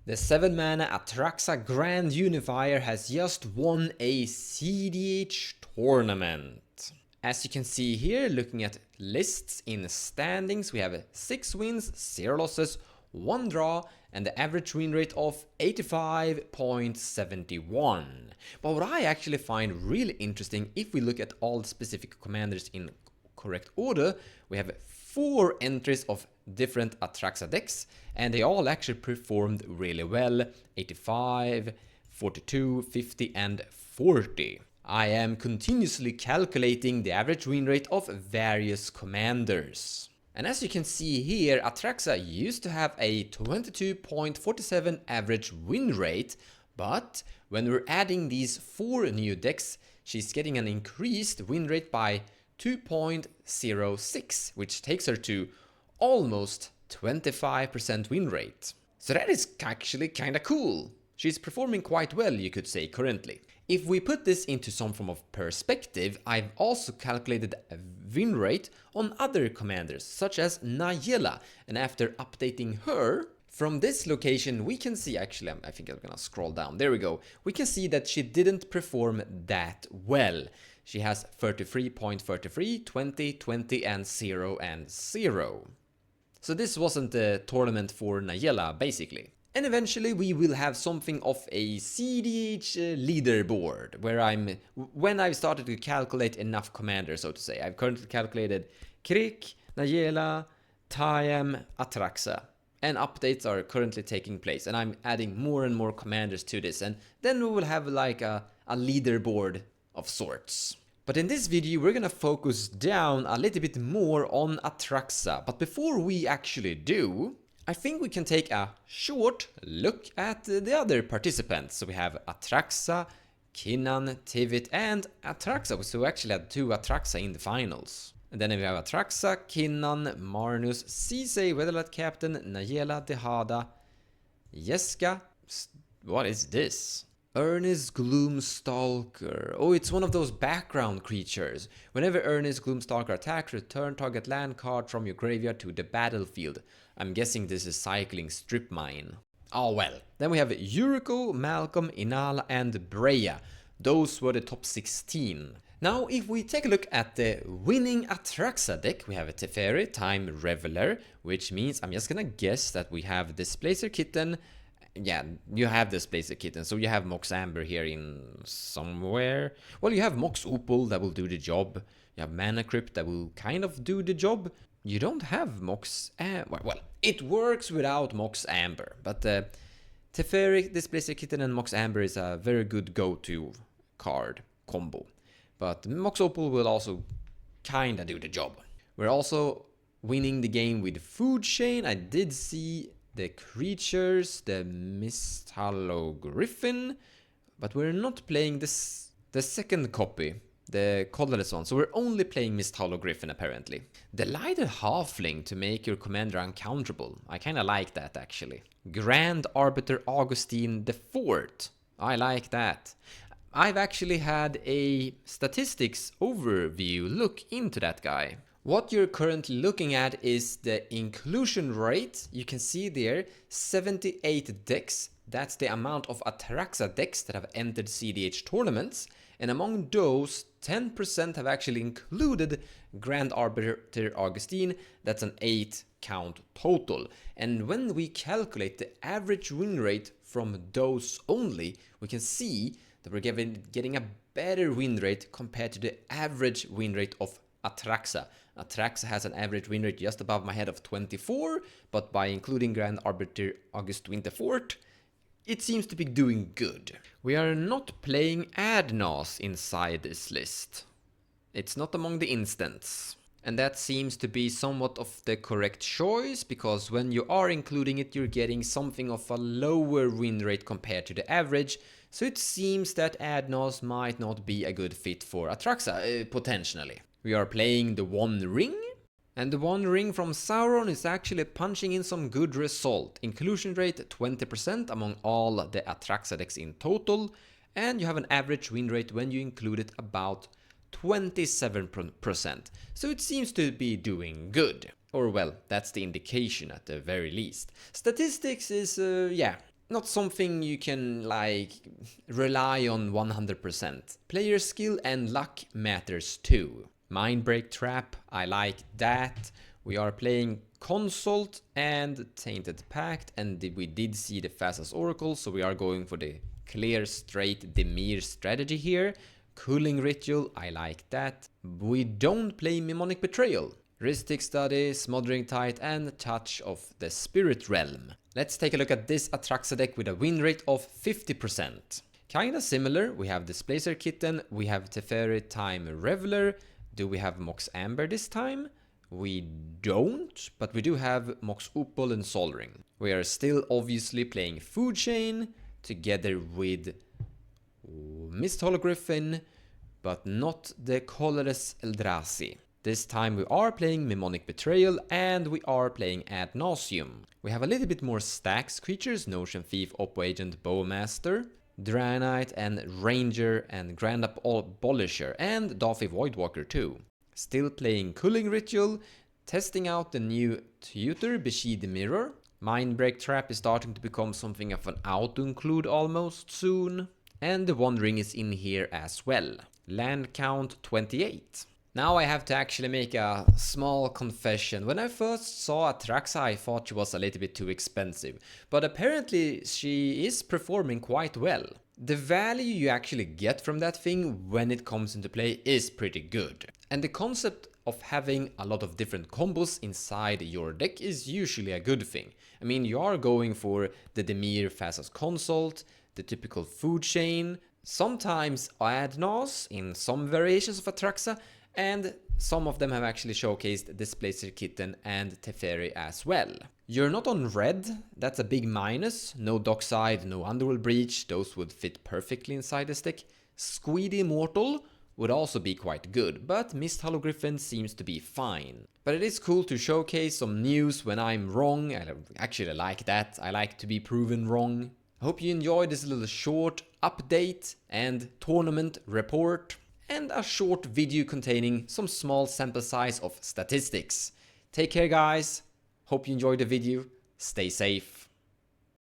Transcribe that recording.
The 7-mana Atraxa Grand Unifier has just won a cEDH tournament. As you can see here, looking at lists in standings, we have 6 wins, 0 losses, 1 draw, and the average win rate of 85.71. But what I actually find really interesting, if we look at all the specific commanders in correct order, we have 4 entries of different Atraxa decks, and they all actually performed really well: 85, 42, 50, and 40. I am continuously calculating the average win rate of various commanders. And as you can see here, Atraxa used to have a 22.47 average win rate, but when we're adding these 4 new decks, she's getting an increased win rate by 2.06, which takes her to almost 25% win rate. So that is actually kinda cool. She's performing quite well, you could say, currently. If we put this into some form of perspective, I've also calculated a win rate on other commanders, such as Nayela, and after updating her, from this location we can see, actually I think I'm gonna scroll down, there we go, we can see that she didn't perform that well. She has 33.33, 20, 20, and 0 and 0. So this wasn't a tournament for Nayela, basically. And eventually we will have something of a cEDH leaderboard, where when I've started to calculate enough commanders, so to say. I've currently calculated Krik, Nayela, Tayam, Atraxa. And updates are currently taking place, and I'm adding more and more commanders to this, and then we will have like a leaderboard of sorts. But in this video we're gonna focus down a little bit more on Atraxa. But before we actually do, I think we can take a short look at the other participants. So we have Atraxa, Kinnan, Tivit, and Atraxa. So we actually had 2 Atraxa in the finals. And then we have Atraxa, Kinnan, Marnus, Ceesay, Weatherlight Captain, Nayela, Dehada, Jeska. What is this? Ernest Gloomstalker. Oh, it's one of those background creatures. Whenever Ernest Gloomstalker attacks, return target land card from your graveyard to the battlefield. I'm guessing this is cycling strip mine. Oh well. Then we have Yuriko, Malcolm, Inala, and Breya. Those were the top 16. Now, if we take a look at the winning Atraxa deck, we have a Teferi, Time Reveler, which means I'm just gonna guess that we have Displacer Kitten. Yeah, you have Displacer Kitten, so you have Mox Amber here in somewhere. Well, you have Mox Opal that will do the job. You have Mana Crypt that will kind of do the job. You don't have Mox Amber. Well, it works without Mox Amber, but Teferi, Displacer Kitten, and Mox Amber is a very good go-to card combo. But Mox Opal will also kinda do the job. We're also winning the game with Food Chain. I did see the creatures, the Misthallow Griffin, but we're not playing this, the second copy, the colorless one, so we're only playing Misthallow Griffin apparently. The lighter halfling to make your commander uncounterable. I kinda like that actually. Grand Arbiter Augustine IV. I like that. I've actually had a statistics overview look into that guy. What you're currently looking at is the inclusion rate. You can see there 78 decks. That's the amount of Atraxa decks that have entered cEDH tournaments. And among those, 10% have actually included Grand Arbiter Augustine. That's an 8 count total. And when we calculate the average win rate from those only, we can see that we're getting a better win rate compared to the average win rate of Atraxa. Atraxa has an average win rate just above my head of 24, but by including Grand Arbiter Augustine IV, it seems to be doing good. We are not playing Adnos inside this list. It's not among the instants. And that seems to be somewhat of the correct choice, because when you are including it, you're getting something of a lower win rate compared to the average. So it seems that Adnos might not be a good fit for Atraxa, potentially. We are playing the One Ring, and the One Ring from Sauron is actually punching in some good result. Inclusion rate 20% among all the Atraxa decks in total, and you have an average win rate when you include it about 27%. So it seems to be doing good. Or well, that's the indication at the very least. Statistics is, yeah, not something you can like rely on 100%. Player skill and luck matters too. Mindbreak Trap, I like that. We are playing Consult and Tainted Pact, and we did see the fastest Oracle, so we are going for the clear straight Demir strategy here. Cooling Ritual, I like that. We don't play Mnemonic Betrayal. Rhystic Study, Smothering Tide, and Touch of the Spirit Realm. Let's take a look at this Atraxa deck with a win rate of 50%. Kinda similar, we have Displacer Kitten, we have Teferi Time Reveler. Do we have Mox Amber this time? We don't, but we do have Mox Opal and Sol Ring. We are still obviously playing Food Chain together with Mist Hologriffin, but not the colorless Eldrazi. This time we are playing Mnemonic Betrayal and we are playing Ad Nauseam. We have a little bit more stacks creatures, Notion Thief, Oppo Agent, Bowmaster, Draenite and Ranger and Grand Abolisher and Daffy Voidwalker too. Still playing Cooling Ritual, testing out the new tutor, Beshid Mirror. Mindbreak Trap is starting to become something of an auto-include almost soon. And the Wandering is in here as well. Land count 28. Now I have to actually make a small confession. When I first saw Atraxa, I thought she was a little bit too expensive. But apparently she is performing quite well. The value you actually get from that thing when it comes into play is pretty good. And the concept of having a lot of different combos inside your deck is usually a good thing. I mean, you are going for the Demir fastest consult, the typical food chain, sometimes Adnos in some variations of Atraxa, and some of them have actually showcased Displacer Kitten and Teferi as well. You're not on red, that's a big minus. No Dockside, no Underworld Breach, those would fit perfectly inside this deck. Squeedy Immortal would also be quite good, but Mist Hologriffin seems to be fine. But it is cool to showcase some news when I'm wrong. I actually like that, I like to be proven wrong. I hope you enjoyed this little short update and tournament report, and a short video containing some small sample size of statistics. Take care guys, hope you enjoyed the video, stay safe.